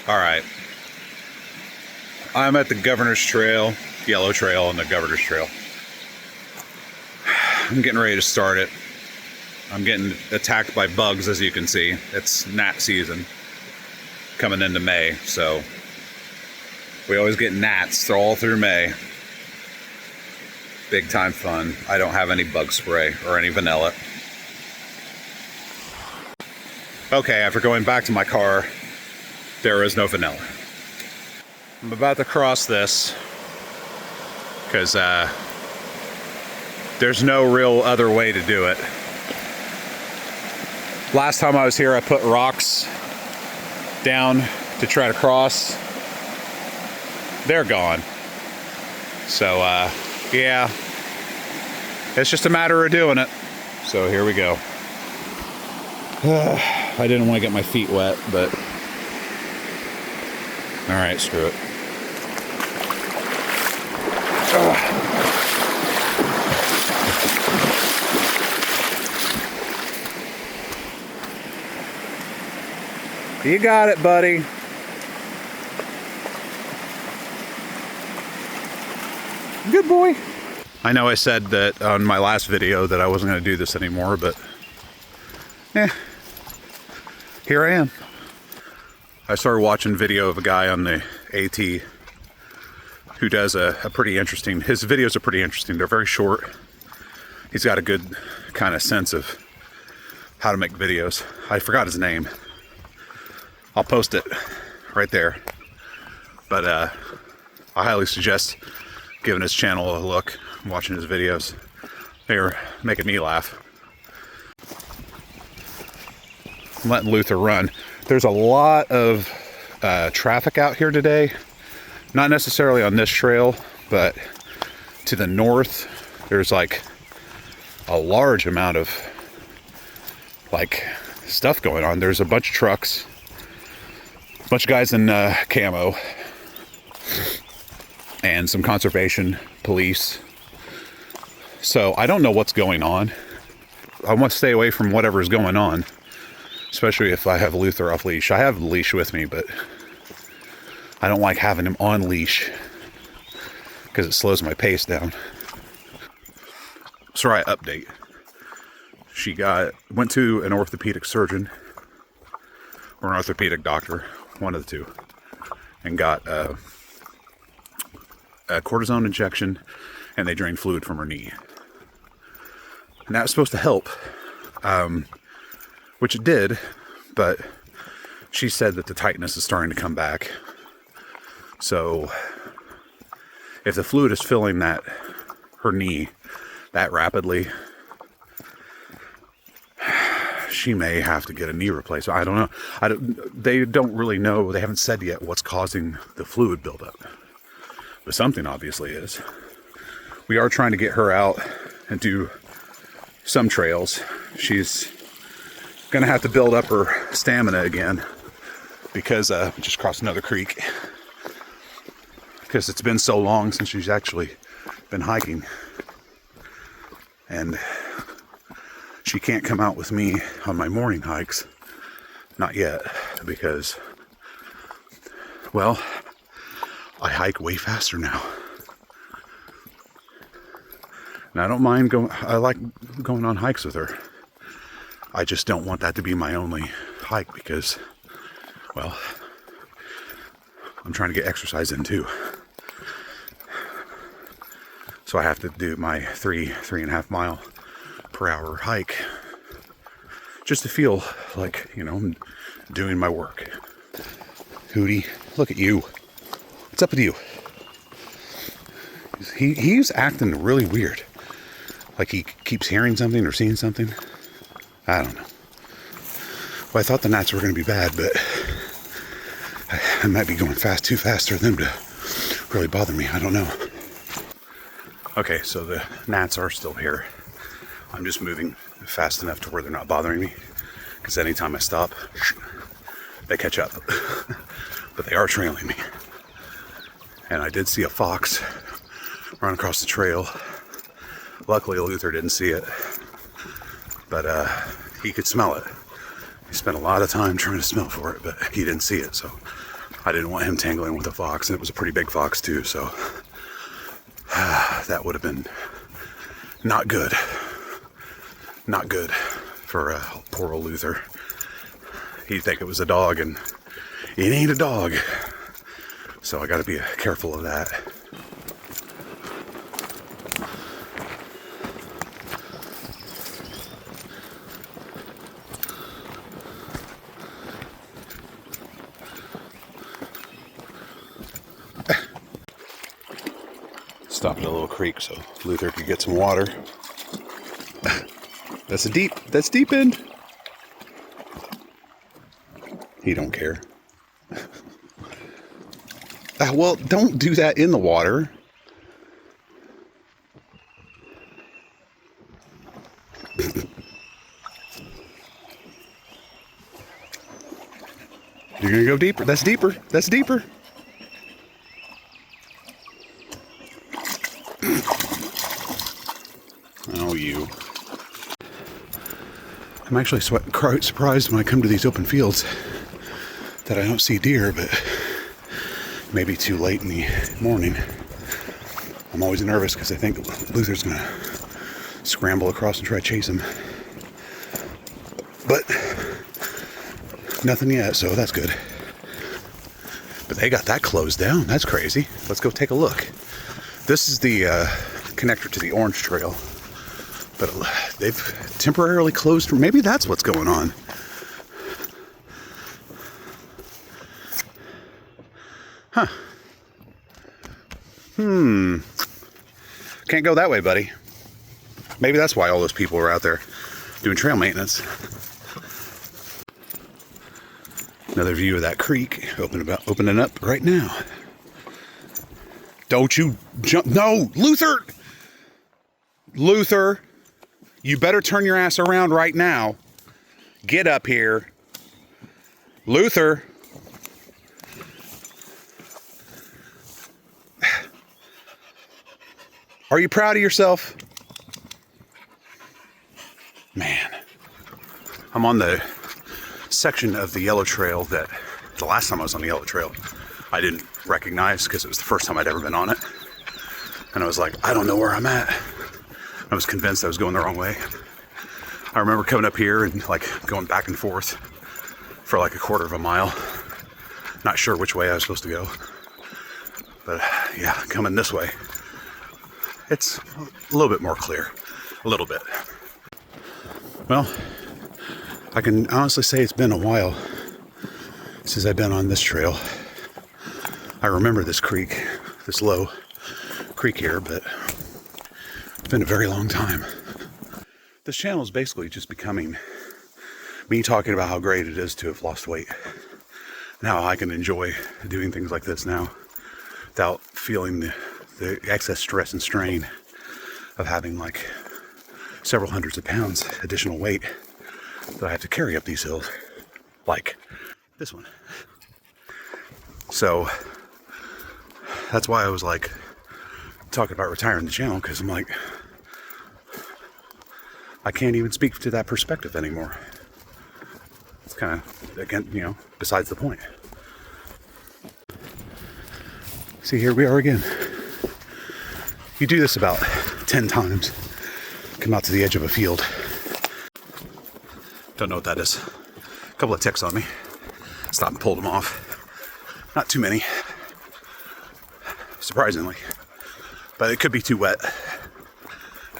All right. I'm at the Governor's Trail, Yellow Trail and the Governor's Trail. I'm getting ready to start it. I'm getting attacked by bugs, as you can see. It's gnat season coming into May, so we always get gnats all through May. Big time fun. I don't have any bug spray or any vanilla. Okay, after going back to my car, there is no vanilla. I'm about to cross this because there's no real other way to do it. Last time I was here, I put rocks down to try to cross. They're gone. So, yeah, it's just a matter of doing it. So here we go. I didn't want to get my feet wet, but all right, screw it. You got it, buddy. Good boy. I know I said that on my last video that I wasn't going to do this anymore, but here I am. I started watching video of a guy on the AT who does a pretty interesting, his videos are pretty interesting. They're very short. He's got a good kind of sense of how to make videos. I forgot his name. I'll post it right there. But I highly suggest giving his channel a look, watching his videos. They're making me laugh. I'm letting Luther run. There's a lot of traffic out here today. Not necessarily on this trail, but to the north, there's like a large amount of like stuff going on. There's a bunch of trucks, a bunch of guys in camo, and some conservation police. So I don't know what's going on. I want to stay away from whatever's going on, especially if I have Luther off leash. I have the leash with me, but I don't like having him on leash because it slows my pace down. So right, update. She went to an orthopedic surgeon or an orthopedic doctor, one of the two, and got a cortisone injection, and they drained fluid from her knee. And that was supposed to help, which it did, but she said that the tightness is starting to come back. So if the fluid is filling her knee that rapidly, she may have to get a knee replacement. I don't know. They don't really know. They haven't said yet what's causing the fluid buildup. But something obviously is. We are trying to get her out and do some trails. She's going to have to build up her stamina again because we just crossed another creek. Because it's been so long since she's actually been hiking. And she can't come out with me on my morning hikes. Not yet, because, well, I hike way faster now. And I don't mind going, I like going on hikes with her. I just don't want that to be my only hike because, well, I'm trying to get exercise in too. So I have to do my 3.5 mile per hour hike just to feel like, you know, I'm doing my work. Hootie, look at you. What's up with you? He's acting really weird. Like he keeps hearing something or seeing something. I don't know. Well, I thought the gnats were going to be bad, but I might be going too fast for them to really bother me. I don't know. Okay, so the gnats are still here. I'm just moving fast enough to where they're not bothering me, because anytime I stop, they catch up. But they are trailing me. And I did see a fox run across the trail. Luckily, Luther didn't see it, but he could smell it. He spent a lot of time trying to smell for it, but he didn't see it, so I didn't want him tangling with a fox, and it was a pretty big fox too, so that would have been not good. Not good for poor old Luther. He'd think it was a dog, and it ain't a dog. So I got to be careful of that. Stop at a little creek so Luther could get some water. That's deep end. He don't care. Well, don't do that in the water. You're gonna go deeper. That's deeper. That's deeper. Oh, you. I'm actually quite surprised when I come to these open fields that I don't see deer, but maybe too late in the morning. I'm always nervous because I think Luther's gonna scramble across and try to chase him. But nothing yet, so that's good. But they got that closed down. That's crazy. Let's go take a look. This is the connector to the Orange Trail. But they've temporarily closed. Maybe that's what's going on. Huh. Can't go that way, buddy. Maybe that's why all those people are out there doing trail maintenance. Another view of that creek opening up right now. Don't you jump. No, Luther! Luther, you better turn your ass around right now. Get up here. Luther. Are you proud of yourself? Man. I'm on the section of the Yellow Trail that the last time I was on the Yellow Trail, I didn't recognize because it was the first time I'd ever been on it. And I was like, I don't know where I'm at. I was convinced I was going the wrong way. I remember coming up here and like going back and forth for like a quarter of a mile. Not sure which way I was supposed to go. But yeah, coming this way, it's a little bit more clear. A little bit. Well, I can honestly say it's been a while since I've been on this trail. I remember this creek, this low creek here, but it's been a very long time. This channel is basically just becoming me talking about how great it is to have lost weight. And how I can enjoy doing things like this now without feeling the excess stress and strain of having like several hundreds of pounds additional weight that I have to carry up these hills, like this one. So that's why I was like talking about retiring the channel, because I'm like, I can't even speak to that perspective anymore. It's kind of, again, you know, besides the point. See, here we are again. You do this about 10 times, come out to the edge of a field. Don't know what that is. A couple of ticks on me. Stopped and pulled them off. Not too many, surprisingly. But it could be too wet.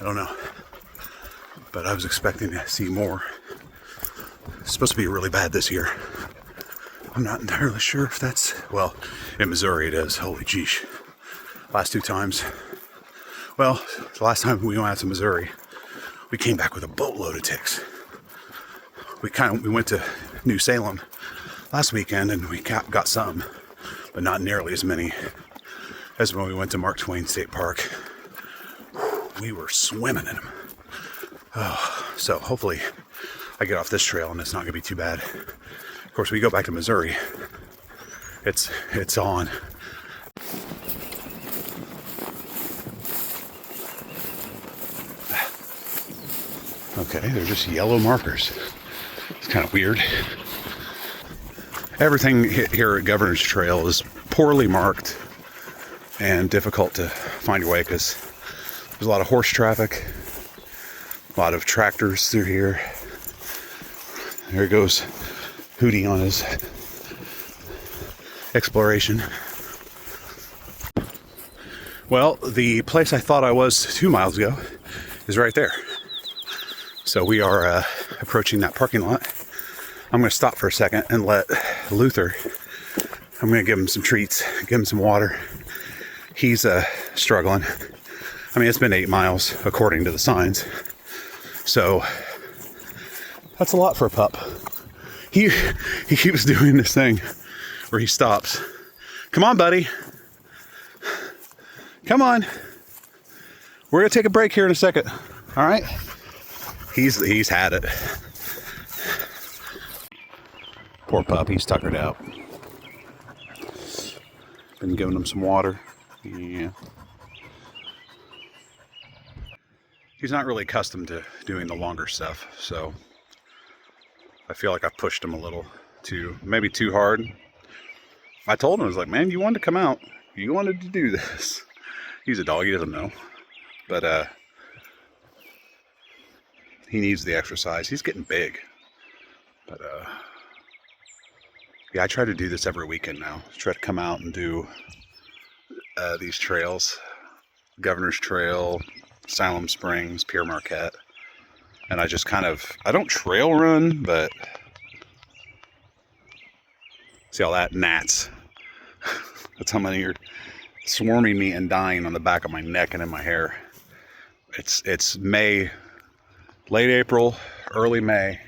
I don't know. But I was expecting to see more. It's supposed to be really bad this year. I'm not entirely sure if that's... Well, in Missouri it is. Holy geesh. Last two times. Well, the last time we went out to Missouri, we came back with a boatload of ticks. We went to New Salem last weekend and we got some, but not nearly as many as when we went to Mark Twain State Park. We were swimming in them. Oh, so hopefully I get off this trail and it's not going to be too bad. Of course, we go back to Missouri. It's on. Okay, they're just yellow markers. It's kind of weird. Everything here at Governor's Trail is poorly marked and difficult to find your way because there's a lot of horse traffic, a lot of tractors through here. There goes Hootie on his exploration. Well, the place I thought I was 2 miles ago is right there. So we are approaching that parking lot. I'm going to stop for a second and let Luther, I'm going to give him some treats, give him some water. He's struggling. I mean, it's been 8 miles according to the signs. So that's a lot for a pup. He keeps doing this thing where he stops. Come on, buddy. Come on. We're going to take a break here in a second. All right? He's had it. Poor pup, he's tuckered out. Been giving him some water. Yeah. He's not really accustomed to doing the longer stuff, so I feel like I've pushed him a little maybe too hard. I told him, I was like, man, you wanted to come out. You wanted to do this. He's a dog, he doesn't know. But he needs the exercise. He's getting big. But yeah, I try to do this every weekend now. Try to come out and do these trails. Governor's Trail, Siloam Springs, Pierre Marquette. And I just I don't trail run, but see all that? Gnats. That's how many are swarming me and dying on the back of my neck and in my hair. It's May, late April, early May,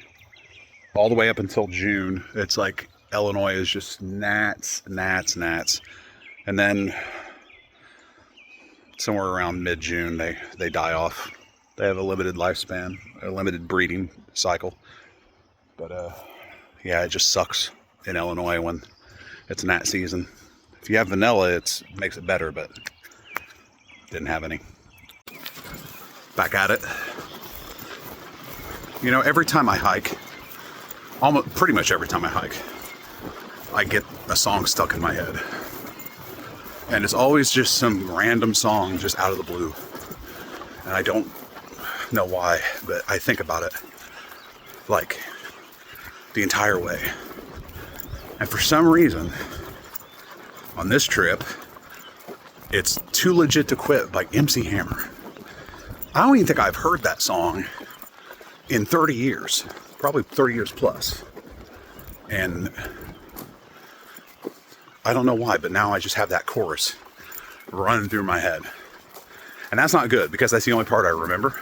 all the way up until June. It's like Illinois is just gnats. And then somewhere around mid-June, they die off. They have a limited lifespan, a limited breeding cycle. But yeah, it just sucks in Illinois when it's gnat season. If you have vanilla, it makes it better, but didn't have any. Back at it. You know, every time I hike, pretty much every time I hike, I get a song stuck in my head. And it's always just some random song just out of the blue. And I don't know why, but I think about it like the entire way. And for some reason, on this trip, it's Too Legit to Quit by MC Hammer. I don't even think I've heard that song in 30 years, probably 30 years plus. And I don't know why, but now I just have that chorus running through my head. And that's not good because that's the only part I remember.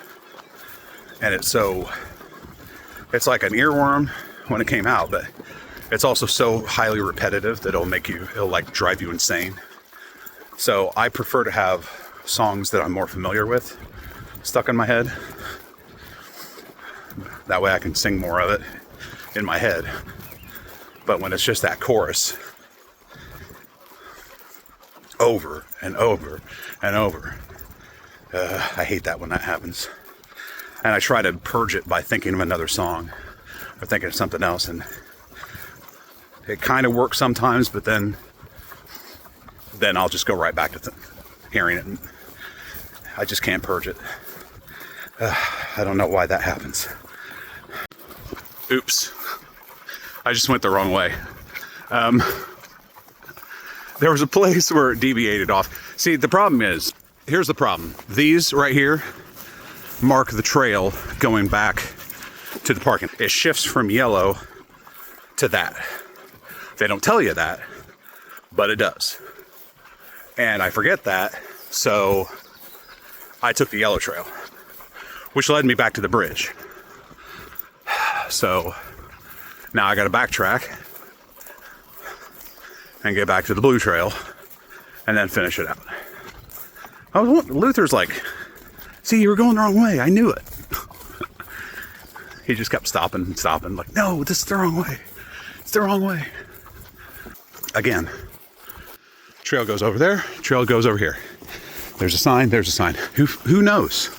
And it's like an earworm when it came out, but it's also so highly repetitive that it'll like drive you insane. So I prefer to have songs that I'm more familiar with stuck in my head. That way I can sing more of it in my head. But when it's just that chorus over and over and over, I hate that when that happens. And I try to purge it by thinking of another song or thinking of something else, and it kind of works sometimes, but then I'll just go right back to hearing it, and I just can't purge it. I don't know why that happens. Oops. I just went the wrong way. There was a place where it deviated off. See, the problem is, here's the problem. These right here mark the trail going back to the parking. It shifts from yellow to that. They don't tell you that, but it does. And I forget that, so I took the yellow trail, which led me back to the bridge. So now I gotta backtrack and get back to the blue trail and then finish it out. Luther's like, see, you were going the wrong way. I knew it. He just kept stopping, like, no, this is the wrong way. It's the wrong way. Again, trail goes over there, trail goes over here. There's a sign, there's a sign. Who knows?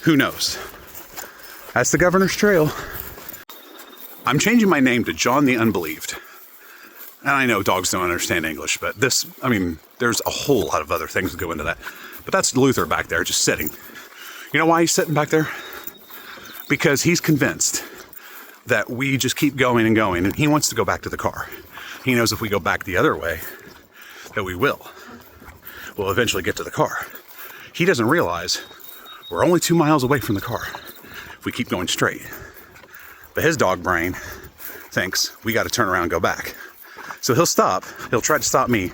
Who knows? That's the Governor's Trail. I'm changing my name to John the Unbelieved. And I know dogs don't understand English, but this, I mean, there's a whole lot of other things that go into that. But that's Luther back there just sitting. You know why he's sitting back there? Because he's convinced that we just keep going and going, and he wants to go back to the car. He knows if we go back the other way, that we will. We'll eventually get to the car. He doesn't realize we're only 2 miles away from the car if we keep going straight. But his dog brain thinks we got to turn around and go back. So he'll stop. He'll try to stop me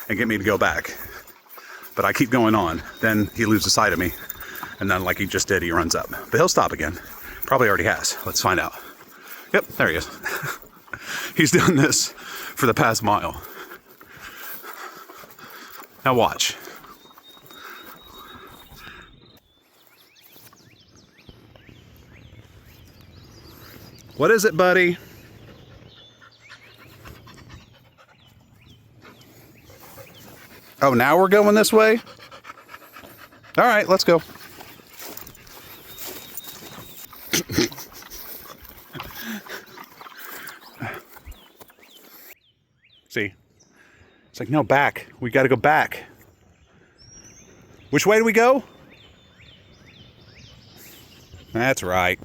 and get me to go back. But I keep going on. Then he loses sight of me. And then like he just did, he runs up. But he'll stop again. Probably already has. Let's find out. Yep, there he is. He's done this for the past mile. Now watch. What is it, buddy? Oh, now we're going this way? All right, let's go. See? It's like, no, back. We got to go back. Which way do we go? That's right.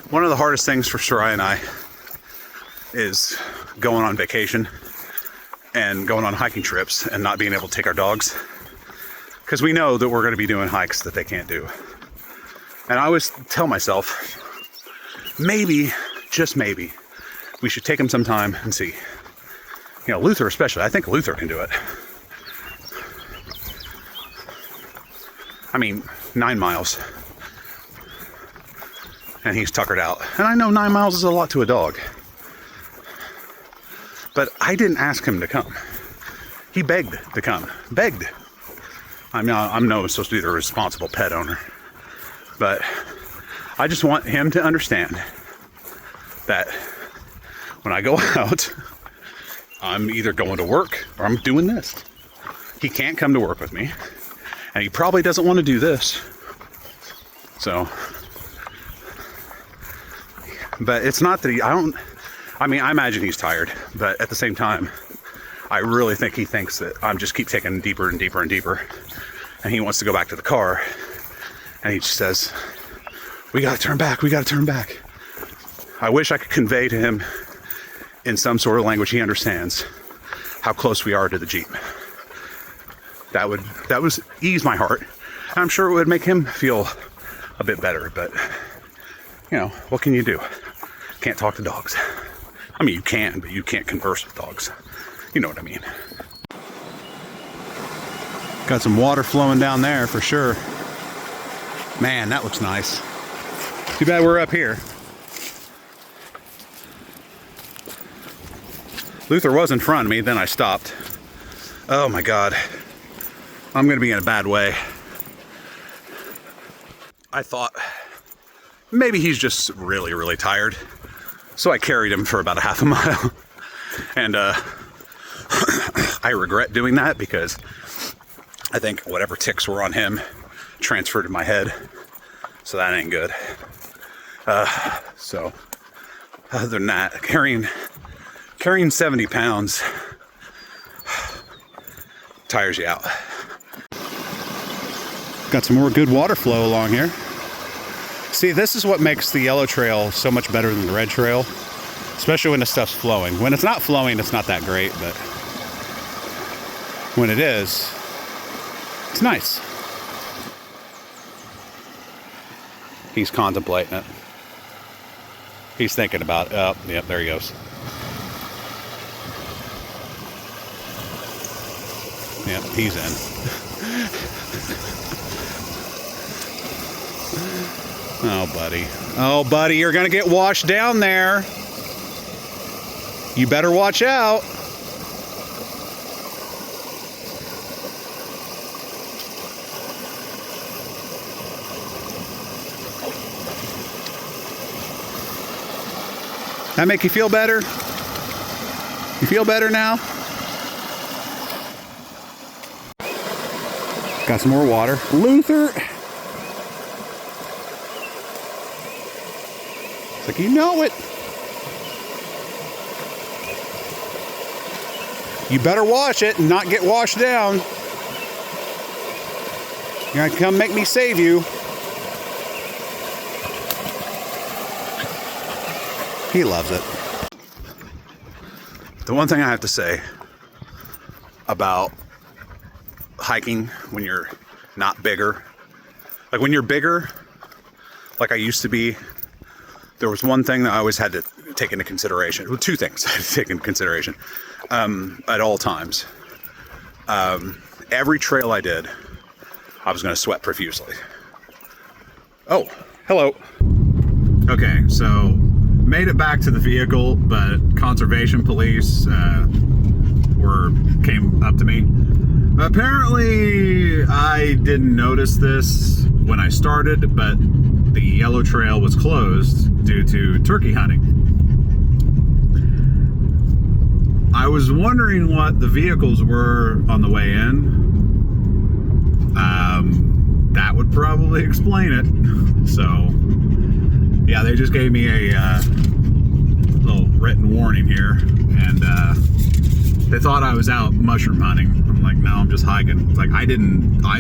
One of the hardest things for Sarai and I is going on vacation and going on hiking trips and not being able to take our dogs, because we know that we're going to be doing hikes that they can't do. And I always tell myself, maybe, just maybe, we should take them sometime and see. You know, Luther especially. I think Luther can do it. I mean, 9 miles. And he's tuckered out. And I know 9 miles is a lot to a dog. But I didn't ask him to come. He begged to come. Begged. I mean, I'm supposed to be the responsible pet owner. But I just want him to understand that when I go out, I'm either going to work or I'm doing this. He can't come to work with me. And he probably doesn't want to do this. So, but it's not that I imagine he's tired, but at the same time, I really think he thinks that I'm just keep taking deeper and deeper and deeper. And he wants to go back to the car. And he just says, we got to turn back. We got to turn back. I wish I could convey to him in some sort of language he understands how close we are to the Jeep. That would ease my heart. And I'm sure it would make him feel a bit better, but you know, what can you do? Can't talk to dogs. I mean, you can, but you can't converse with dogs. You know what I mean. Got some water flowing down there for sure. Man, that looks nice. Too bad we're up here. Luther was in front of me, then I stopped. Oh my God. I'm gonna be in a bad way. I thought maybe he's just really, really tired. So I carried him for about a half a mile. And I regret doing that because I think whatever ticks were on him transferred to my head. So that ain't good. So other than that, carrying 70 pounds tires you out. Got some more good water flow along here. See, this is what makes the yellow trail so much better than the red trail, especially when the stuff's flowing. When it's not flowing, it's not that great, but when it is, it's nice. He's contemplating it. He's thinking about it. Oh, yep, there he goes. Yep, he's in. Oh, buddy. Oh, buddy, you're going to get washed down there. You better watch out. That make you feel better? You feel better now? Got some more water. Luther. Like, you know it. You better wash it and not get washed down. You're gonna come make me save you. He loves it. The one thing I have to say about hiking when you're not bigger, like when you're bigger, like I used to be, there was one thing that I always had to take into consideration. Well, two things I had to take into consideration at all times. Every trail I did, I was going to sweat profusely. Oh, hello. Okay, so made it back to the vehicle, but conservation police came up to me. Apparently, I didn't notice this when I started, but the yellow trail was closed due to turkey hunting. I was wondering what the vehicles were on the way in. That would probably explain it. So, yeah, they just gave me a little written warning here, and they thought I was out mushroom hunting. I'm like, no, I'm just hiking. It's like I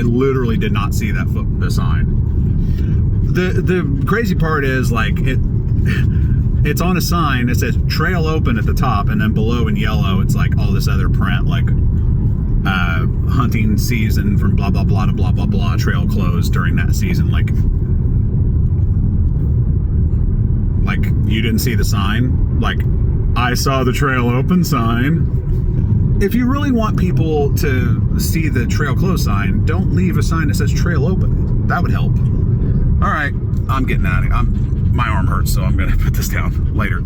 literally did not see the sign. The crazy part is, like, it's on a sign. It says trail open at the top, and then below in yellow, it's like all this other print, like hunting season from blah blah blah to blah blah blah, trail closed during that season. Like you didn't see the sign. Like, I saw the trail open sign. If you really want people to see the trail closed sign, don't leave a sign that says trail open. That would help. All right, I'm getting out of here. My arm hurts, so I'm gonna put this down later.